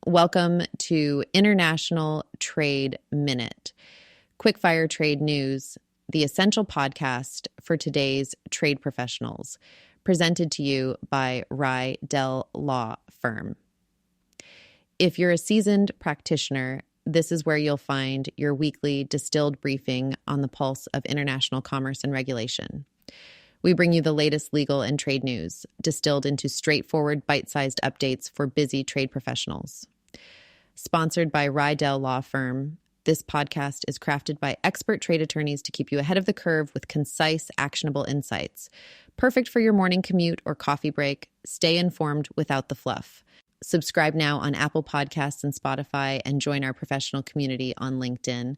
Welcome to International Trade Minute, quickfire trade news, the essential podcast for today's trade professionals, presented to you by Rydell Law Firm. If you're a seasoned practitioner, this is where you'll find your weekly distilled briefing on the pulse of international commerce and regulation. We bring you the latest legal and trade news, distilled into straightforward, bite-sized updates for busy trade professionals. Sponsored by Rydell Law Firm, this podcast is crafted by expert trade attorneys to keep you ahead of the curve with concise, actionable insights. Perfect for your morning commute or coffee break. Stay informed without the fluff. Subscribe now on Apple Podcasts and Spotify, and join our professional community on LinkedIn.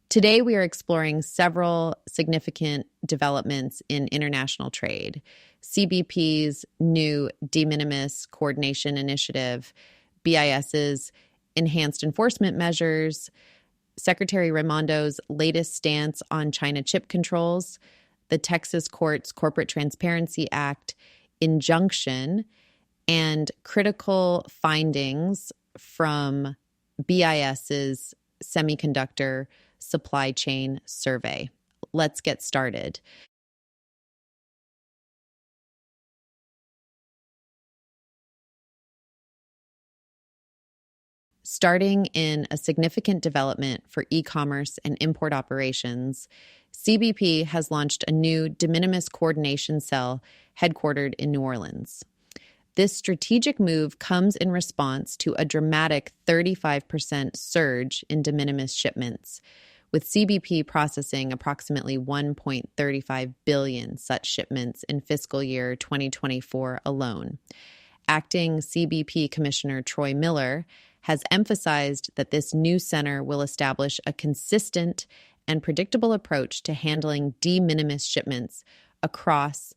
Today, we are exploring several significant developments in international trade. CBP's new de minimis coordination initiative, BIS's enhanced enforcement measures, Secretary Raimondo's latest stance on China chip controls, the Texas Court's Corporate Transparency Act injunction, and critical findings from BIS's Semiconductor supply chain survey. Let's get started. Starting in a significant development for e-commerce and import operations, CBP has launched a new de minimis coordination cell headquartered in New Orleans. This strategic move comes in response to a dramatic 35% surge in de minimis shipments, with CBP processing approximately 1.35 billion such shipments in fiscal year 2024 alone. Acting CBP Commissioner Troy Miller has emphasized that this new center will establish a consistent and predictable approach to handling de minimis shipments across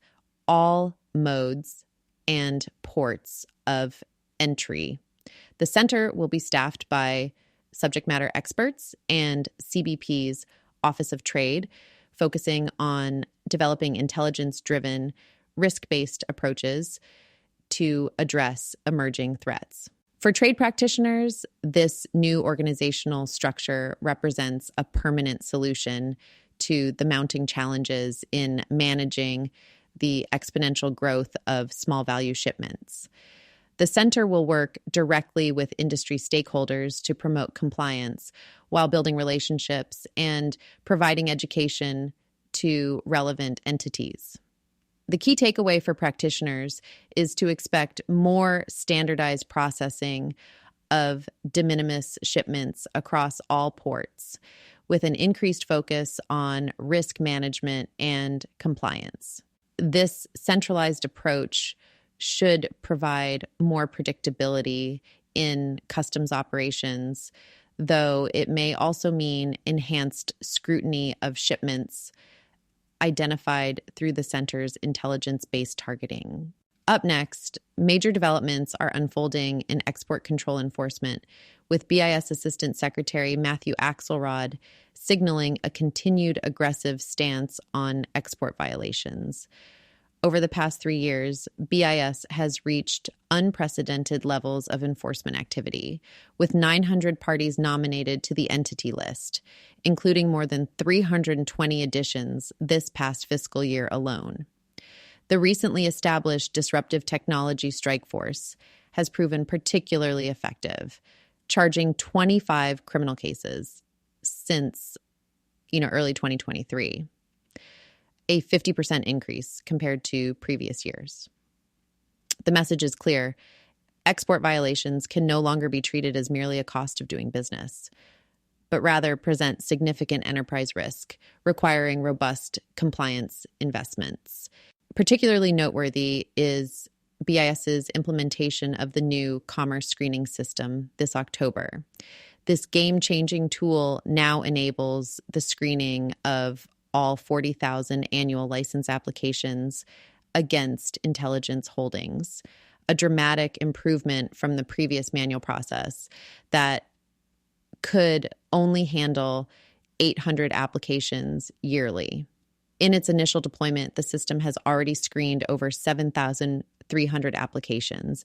all modes and ports of entry. The center will be staffed by subject matter experts and CBP's Office of Trade, focusing on developing intelligence-driven, risk-based approaches to address emerging threats. For trade practitioners, this new organizational structure represents a permanent solution to the mounting challenges in managing the exponential growth of small value shipments. The center will work directly with industry stakeholders to promote compliance while building relationships and providing education to relevant entities. The key takeaway for practitioners is to expect more standardized processing of de minimis shipments across all ports, with an increased focus on risk management and compliance. This centralized approach should provide more predictability in customs operations, though it may also mean enhanced scrutiny of shipments identified through the center's intelligence-based targeting. Up next, major developments are unfolding in export control enforcement, with BIS Assistant Secretary Matthew Axelrod signaling a continued aggressive stance on export violations. Over the past 3 years, BIS has reached unprecedented levels of enforcement activity, with 900 parties nominated to the entity list, including more than 320 additions this past fiscal year alone. The recently established Disruptive Technology Strike Force has proven particularly effective, charging 25 criminal cases since early 2023. A 50% increase compared to previous years. The message is clear. Export violations can no longer be treated as merely a cost of doing business, but rather present significant enterprise risk, requiring robust compliance investments. Particularly noteworthy is BIS's implementation of the new commerce screening system this October. This game-changing tool now enables the screening of all 40,000 annual license applications against intelligence holdings, a dramatic improvement from the previous manual process that could only handle 800 applications yearly. In its initial deployment, the system has already screened over 7,300 applications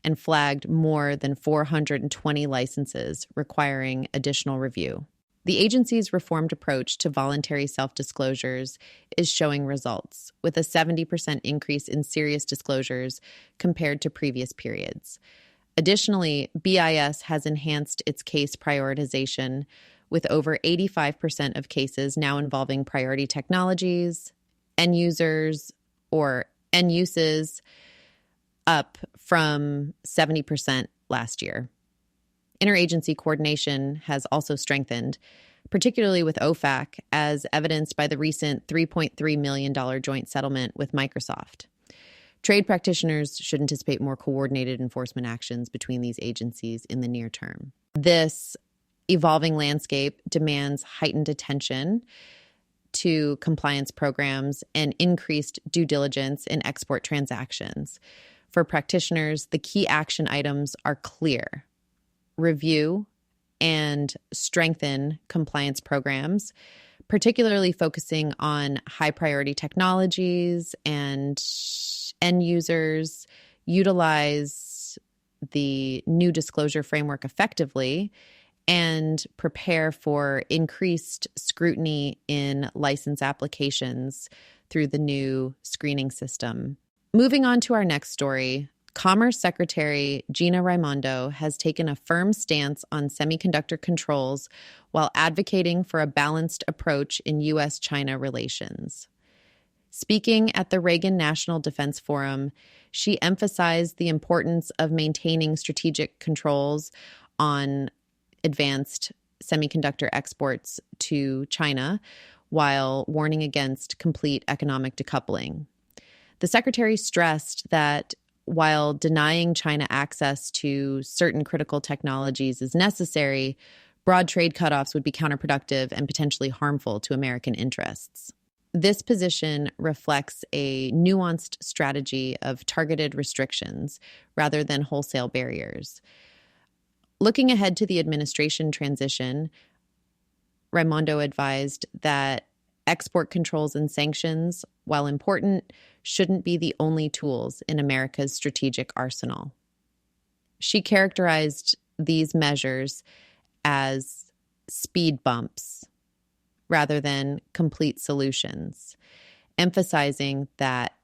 and flagged more than 420 licenses requiring additional review. The agency's reformed approach to voluntary self-disclosures is showing results, with a 70% increase in serious disclosures compared to previous periods. Additionally, BIS has enhanced its case prioritization, with over 85% of cases now involving priority technologies, end users, or end uses, up from 70% last year. Interagency coordination has also strengthened, particularly with OFAC, as evidenced by the recent $3.3 million joint settlement with Microsoft. Trade practitioners should anticipate more coordinated enforcement actions between these agencies in the near term. This evolving landscape demands heightened attention to compliance programs and increased due diligence in export transactions. For practitioners, the key action items are clear: review and strengthen compliance programs, particularly focusing on high priority technologies and end users, utilize the new disclosure framework effectively, and prepare for increased scrutiny in license applications through the new screening system. Moving on to our next story, Commerce Secretary Gina Raimondo has taken a firm stance on semiconductor controls while advocating for a balanced approach in U.S.-China relations. Speaking at the Reagan National Defense Forum, she emphasized the importance of maintaining strategic controls on advanced semiconductor exports to China while warning against complete economic decoupling. The secretary stressed that while denying China access to certain critical technologies is necessary, broad trade cutoffs would be counterproductive and potentially harmful to American interests. This position reflects a nuanced strategy of targeted restrictions rather than wholesale barriers. Looking ahead to the administration transition, Raimondo advised that export controls and sanctions, while important, shouldn't be the only tools in America's strategic arsenal. She characterized these measures as speed bumps rather than complete solutions, emphasizing that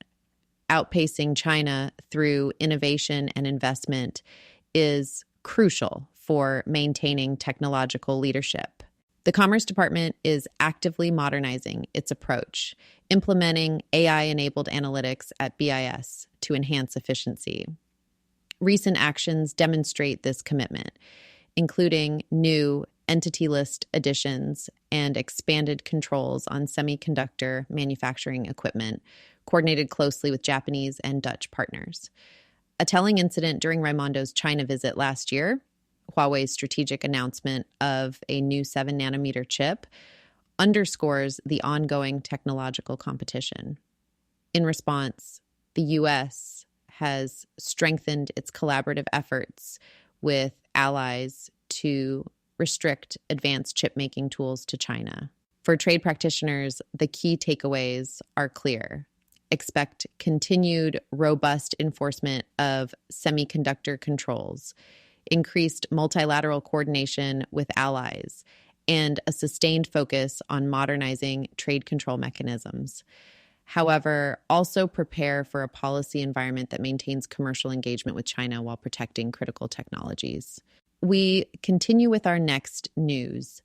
outpacing China through innovation and investment is crucial for maintaining technological leadership. The Commerce Department is actively modernizing its approach, implementing AI-enabled analytics at BIS to enhance efficiency. Recent actions demonstrate this commitment, including new entity list additions and expanded controls on semiconductor manufacturing equipment, coordinated closely with Japanese and Dutch partners. A telling incident during Raimondo's China visit last year, Huawei's strategic announcement of a new 7-nanometer chip, underscores the ongoing technological competition. In response, the U.S. has strengthened its collaborative efforts with allies to restrict advanced chip-making tools to China. For trade practitioners, the key takeaways are clear. Expect continued robust enforcement of semiconductor controls, increased multilateral coordination with allies, and a sustained focus on modernizing trade control mechanisms. However, also prepare for a policy environment that maintains commercial engagement with China while protecting critical technologies. We continue with our next news.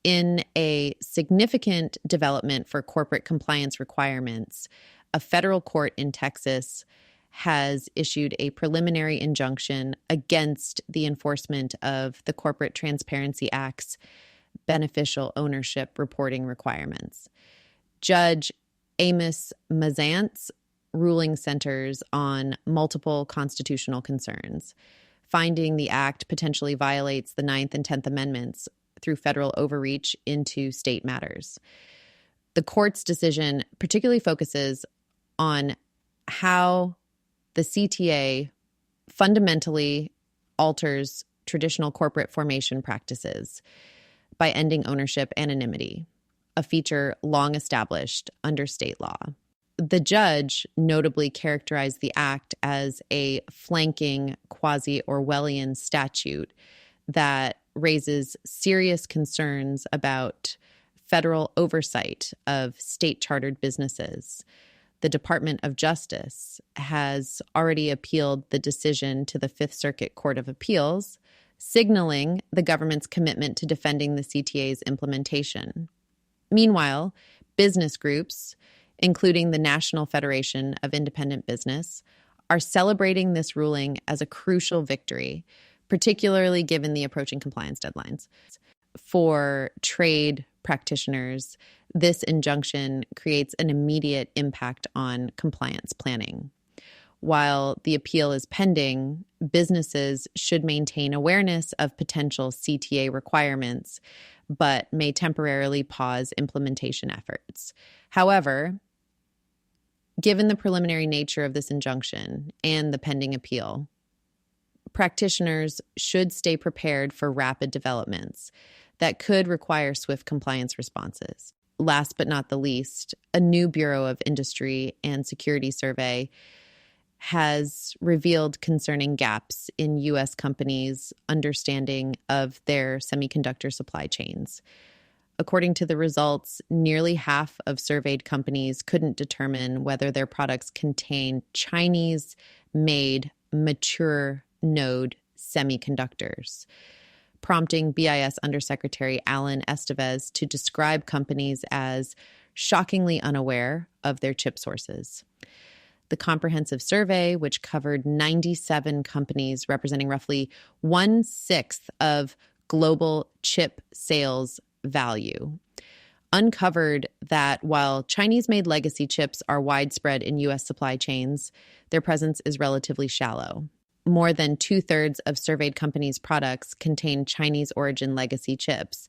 In a significant development for corporate compliance requirements, a federal court in Texas has issued a preliminary injunction against the enforcement of the Corporate Transparency Act's beneficial ownership reporting requirements. Judge Amos Mazant's ruling centers on multiple constitutional concerns, finding the act potentially violates the 9th and 10th Amendments through federal overreach into state matters. The court's decision particularly focuses on how the CTA fundamentally alters traditional corporate formation practices by ending ownership anonymity, a feature long established under state law. The judge notably characterized the act as a flanking quasi-Orwellian statute that raises serious concerns about federal oversight of state-chartered businesses. The Department of Justice has already appealed the decision to the Fifth Circuit Court of Appeals, signaling the government's commitment to defending the CTA's implementation. Meanwhile, business groups, including the National Federation of Independent Business, are celebrating this ruling as a crucial victory, particularly given the approaching compliance deadlines. For trade practitioners, this injunction creates an immediate impact on compliance planning. While the appeal is pending, businesses should maintain awareness of potential CTA requirements, but may temporarily pause implementation efforts. However, given the preliminary nature of this injunction and the pending appeal, practitioners should stay prepared for rapid developments that could require swift compliance responses. Last but not the least, a new Bureau of Industry and Security survey has revealed concerning gaps in U.S. companies' understanding of their semiconductor supply chains. According to the results, nearly half of surveyed companies couldn't determine whether their products contain Chinese-made mature node semiconductors, prompting BIS Undersecretary Alan Estevez to describe companies as shockingly unaware of their chip sources. The comprehensive survey, which covered 97 companies representing roughly 1/6 of global chip sales value, uncovered that while Chinese-made legacy chips are widespread in U.S. supply chains, their presence is relatively shallow. More than 2/3 of surveyed companies' products contain Chinese-origin legacy chips,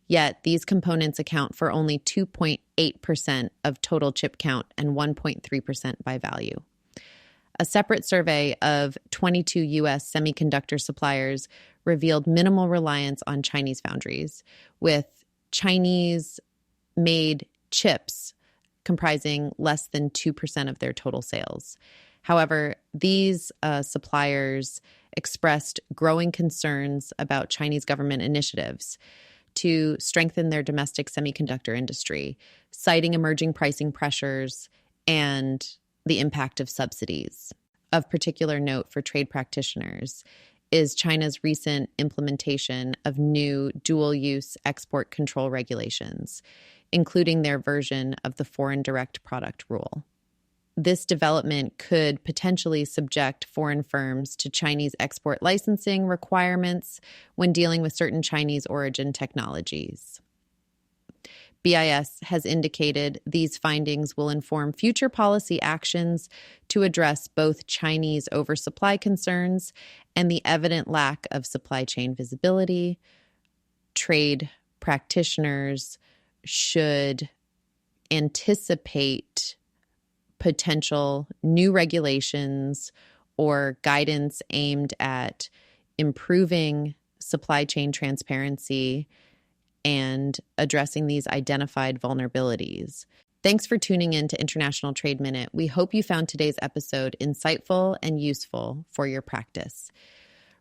yet these components account for only 2.8% of total chip count and 1.3% by value. A separate survey of 22 U.S. semiconductor suppliers revealed minimal reliance on Chinese foundries, with Chinese-made chips comprising less than 2% of their total sales. However, these suppliers expressed growing concerns about Chinese government initiatives to strengthen their domestic semiconductor industry, citing emerging pricing pressures and the impact of subsidies. Of particular note for trade practitioners is China's recent implementation of new dual-use export control regulations, including their version of the foreign direct product rule. This development could potentially subject foreign firms to Chinese export licensing requirements when dealing with certain Chinese origin technologies. BIS has indicated these findings will inform future policy actions to address both Chinese oversupply concerns and the evident lack of supply chain visibility. Trade practitioners should anticipate potential new regulations or guidance aimed at improving supply chain transparency and addressing these identified vulnerabilities. Thanks for tuning in to International Trade Minute. We hope you found today's episode insightful and useful for your practice.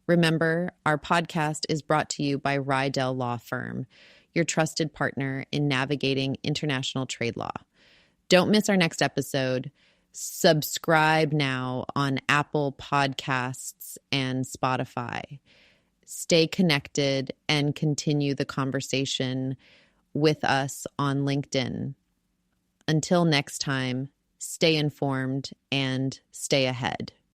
Remember, our podcast is brought to you by Rydell Law Firm, your trusted partner in navigating international trade law. Don't miss our next episode. Subscribe now on Apple Podcasts and Spotify. Stay connected and continue the conversation with us on LinkedIn. Until next time, stay informed and stay ahead.